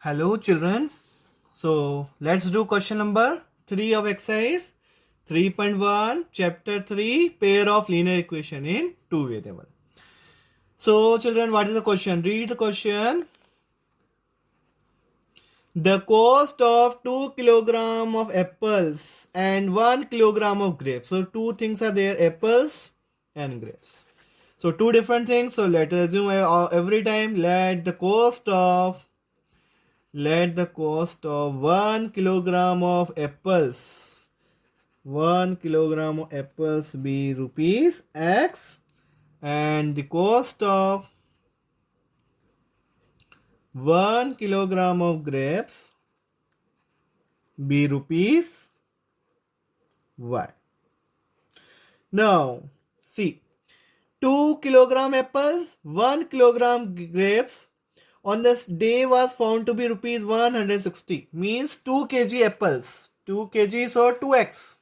Hello children. So let's do question number 3 of exercise 3.1 chapter 3 pair of linear equation in two variable. So children, what is the question? Read the question. The cost of 2 kilogram of apples and 1 kilogram of grapes. So two things are there, apples and grapes. So two different things. So let us assume every time let the cost of 1 kilogram of apples, 1 kilogram of apples be rupees X, and the cost of 1 kilogram of grapes be rupees Y. Now, see, 2 kilogram apples, 1 kilogram grapes on this day was found to be rupees 160, means 2 kg apples, 2 kg, so 2x.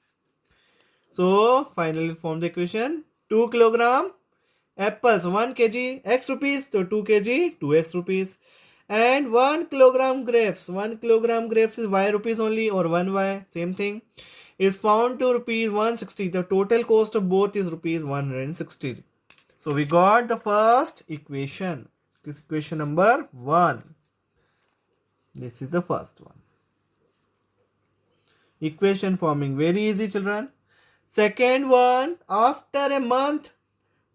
So finally form the equation. 2 kilogram apples 1 kg x rupees, so 2 kg 2x rupees, and 1 kilogram grapes, 1 kilogram grapes is y rupees only, or 1y, same thing, is found to rupees 160. The total cost of both is rupees 160. So we got the first equation. This equation number 1. This is the first one. Equation forming very easy, children. Second one, after a month,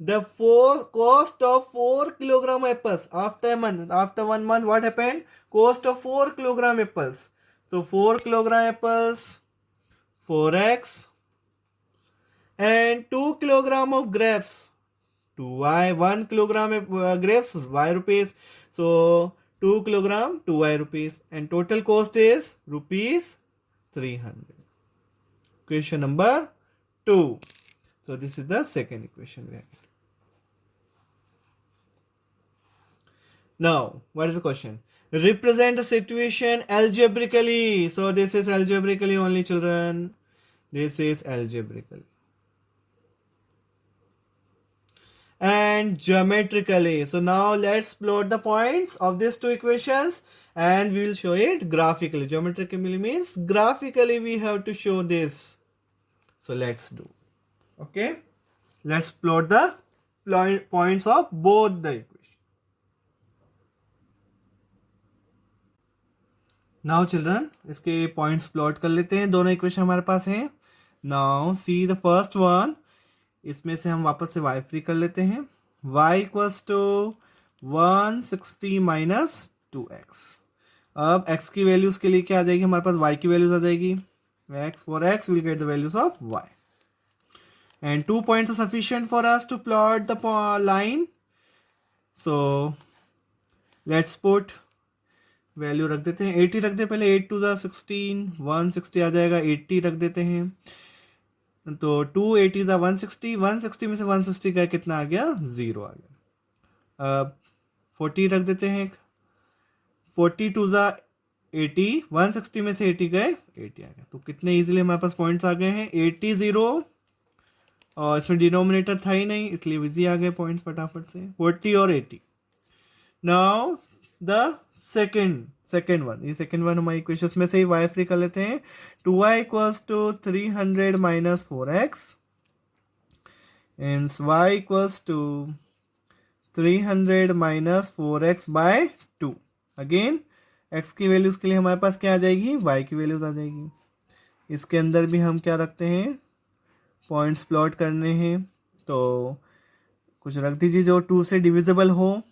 the cost of 4 kilogram apples. After a month, after 1 month, what happened? Cost of 4 kilogram apples. So 4 kilogram apples, 4x, and 2 kilogram of grapes, 2y. 1 kilogram grapes, y rupees. So 2 kilogram, 2y rupees, and total cost is rupees 300. Equation number 2. So this is the second equation we have. Now, what is the question? Represent the situation algebraically. So this is algebraically only, children. This is algebraically. And geometrically. So now let's plot the points of these two equations and we will show it graphically. Geometrically means graphically we have to show this. So let's do. Okay. Let's plot the points of both the equations. Now children इसके points plot कर लेते हैं. दोनों equation हमारे पास हैं. Now see the first one. इसमें से हम वापस से y फ्री कर लेते हैं. y equals to 160 minus 2x. अब x की वैल्यूज के लिए क्या आ जाएगी हमारे पास? y की वैल्यूज आ जाएगी. for x we'll get the values of y. And 2 points are sufficient for us to plot the line. So let's put value रख देते हैं. 80 रख दे पहले. 8 2 16, 160 आ जाएगा. 80 रख देते हैं. तो 2 80 160. 160 में से 160 गए, कितना आ गया? 0 आ गया. अब 40 रख देते हैं. 40 2 80. 160 में से 80 गए, 80 आ गया. तो कितने इजीली हमारे पास पॉइंट्स आ गए हैं? 80 0, और इसमें डिनोमिनेटर था ही नहीं इसलिए इजी आ गए पॉइंट्स फटाफट से. 40 और 80. Now the second one. ये सेकेंड वन हमारी इक्वेशंस में से ही y फ्री कर लेते हैं. 2y equals to 300 minus 4x. and y equals to 300 minus 4x by 2. Again x की वैल्यूज के लिए हमारे पास क्या आ जाएगी? y की वैल्यूज आ जाएगी. इसके अंदर भी हम क्या रखते हैं? पॉइंट्स प्लॉट करने हैं. तो कुछ रख दीजिए जो 2 से डिविजिबल हो.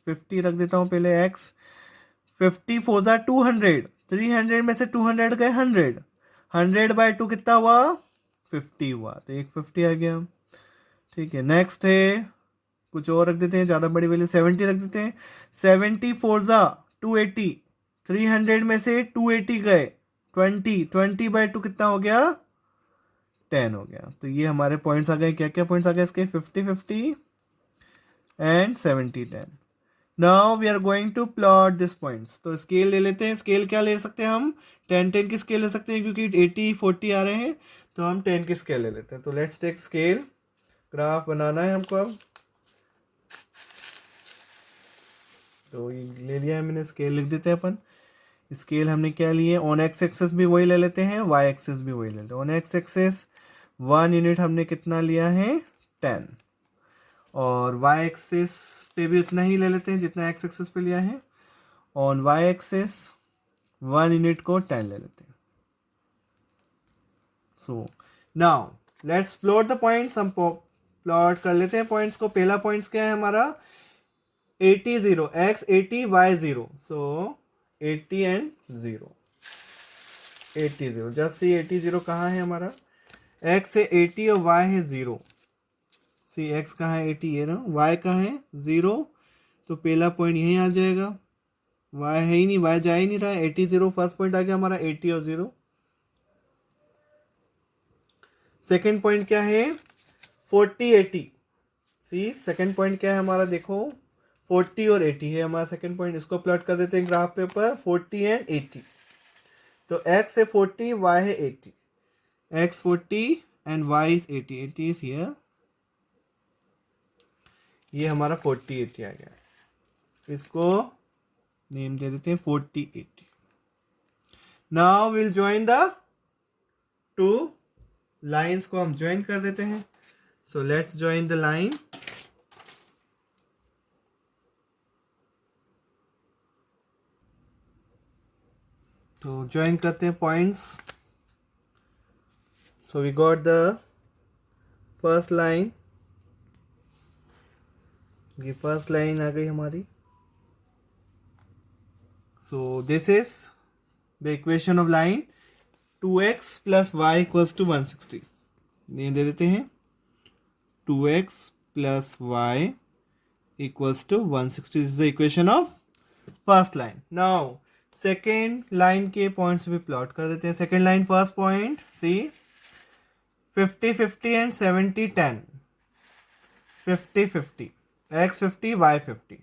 50 रख देता हूँ पहले x. 50 4 200. 300 में से 200 गए 100. 100 बाय 2 कितना हुआ? 50 हुआ. तो एक 50 आ गया. ठीक है. नेक्स्ट है कुछ और रख देते हैं, ज़्यादा बड़ी वैल्यू 70 रख देते हैं. 70 4 280. 300 में से 280 गए 20 बाय 2 कितना हो गया? 10 हो गया. तो ये हमारे पॉइंट्स आ गए. क्या क्या पॉइंट्स आ गए इसके? 50 50 and 70 10. Now we are going to plot this points. तो स्केल ले लेते हैं. स्केल क्या ले सकते हैं हम? 10 10 की स्केल ले सकते हैं क्योंकि 80 40 आ रहे हैं. तो हम 10 की स्केल ले लेते हैं. तो लेट्स टेक स्केल. ग्राफ बनाना है हमको अब. तो ये ले लिया है मैंने. स्केल लिख देते हैं अपन. स्केल हमने क्या लिए, ऑन एक्स एक्सेस भी वही ले लेते हैं, वाई एक्सेस भी वही ले लेते हैं। ऑन एक्स एक्सेस 1 यूनिट हमने कितना लिया है 10, और वाई एक्सेस पे भी उतना ही ले लेते हैं जितना एक्स एक्सेस पे लिया है। ऑन वाई एक्सेस 1 यूनिट को 10 ले लेते हैं। So now let's plot the points. हम प्लॉट कर लेते हैं पॉइंट्स को। पहला पॉइंट्स क्या है हमारा 80 0, x 80 y 0, so 80 and 0, 80 0, just see 80 0 कहाँ है हमारा, x है 80 और y है 0। सी x कहाँ है 80, ये ना, y कहाँ है 0, तो पहला पॉइंट यहीं आ जाएगा। y है ही नहीं, y जा ही नहीं रहा है, 80 0 फर्स्ट पॉइंट आ गया हमारा 80 और 0। सेकेंड पॉइंट क्या है 40 80, सी सेकेंड पॉइंट क्या है हमारा, देखो 40 और 80 है हमारा सेकेंड पॉइंट। इसको प्लॉट कर देते हैं ग्राफ पेपर 40 एंड 80। तो x है 40, y है 80, x 40 and y is 80, 80 is here, ये हमारा 40 80 आ गया। इसको नेम दे देते हैं 40 80। Now will join the two lines को हम ज्वाइन कर देते हैं। So let's join the line. तो ज्वाइन करते हैं points. So we got the first line, ये फर्स्ट लाइन आ गई हमारी। So this is the equation of line 2x plus y equals to 160। ये दे देते हैं 2x plus y equals to 160 is the equation of first line. Now second line के points भी प्लॉट कर देते हैं। Second line first point C 50 50 and 70 10, 50 50, x 50 y 50,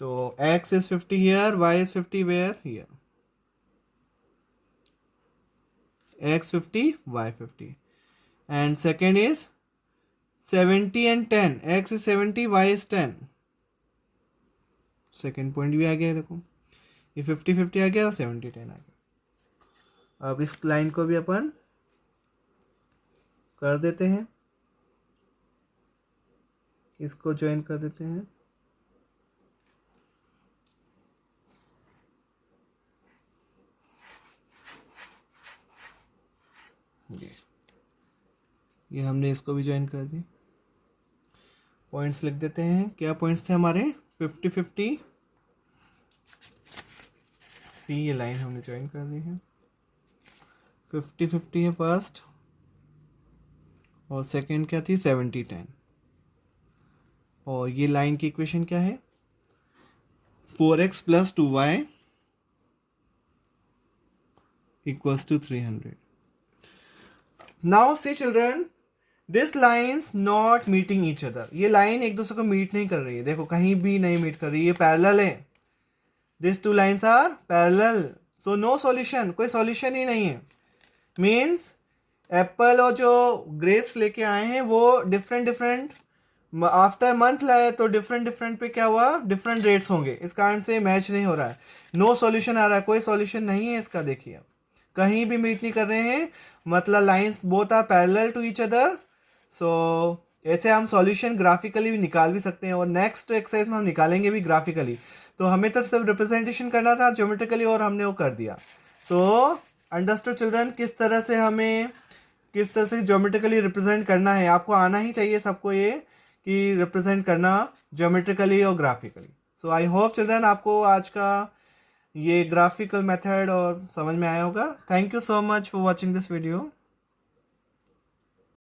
तो x is 50 here, y is 50 where, here, x 50 y 50, and second is 70 and 10, x is 70 y is 10, second point भी आ गया देखो, ये 50 50 आ गया और 70 10 आ गया। अब इस लाइन को भी अपन कर देते हैं, इसको ज्वाइन कर देते हैं। ये हमने इसको भी ज्वाइन कर दी। पॉइंट्स लिख देते हैं, क्या पॉइंट्स थे हमारे 50 50, सी ये लाइन हमने ज्वाइन कर दी है। 50 50 है फर्स्ट, और सेकेंड क्या थी 70 10, और ये लाइन की इक्वेशन क्या है 4x plus 2y equals to 300। Now see children, this lines not meeting each other. ये लाइन एक दूसरे को मीट नहीं कर रही है, देखो कहीं भी नहीं मीट कर रही है, ये पैरेलल है। This two lines are parallel, so no solution, कोई सॉल्यूशन ही नहीं है। मीन्स एप्पल और जो ग्रेप्स लेके आए हैं वो डिफरेंट डिफरेंट आफ्टर मंथ लाए, तो डिफरेंट डिफरेंट पे क्या हुआ, डिफरेंट रेट्स होंगे, इस कारण से मैच नहीं हो रहा है। नो सॉल्यूशन आ रहा है, कोई सॉल्यूशन नहीं है इसका। देखिए कहीं भी मीट नहीं कर रहे हैं, मतलब lines both are parallel to each other. So ऐसे हम सॉल्यूशन ग्राफिकली भी निकाल भी सकते हैं, और नेक्स्ट एक्सरसाइज में हम निकालेंगे भी ग्राफिकली। तो हमें तो सिर्फ रिप्रेजेंटेशन करना था ज्योमेट्रिकली, और हमने वो कर दिया। सो अंडरस्टूड चिल्ड्रन, किस तरह से ज्योमेट्रिकली रिप्रेजेंट करना है, आपको आना ही चाहिए सबको ये कि रिप्रेजेंट करना ज्योमेट्रिकली और graphically. So I hope children आपको आज का ये ग्राफिकल मेथड और समझ में आया होगा। Thank you so much for watching this video.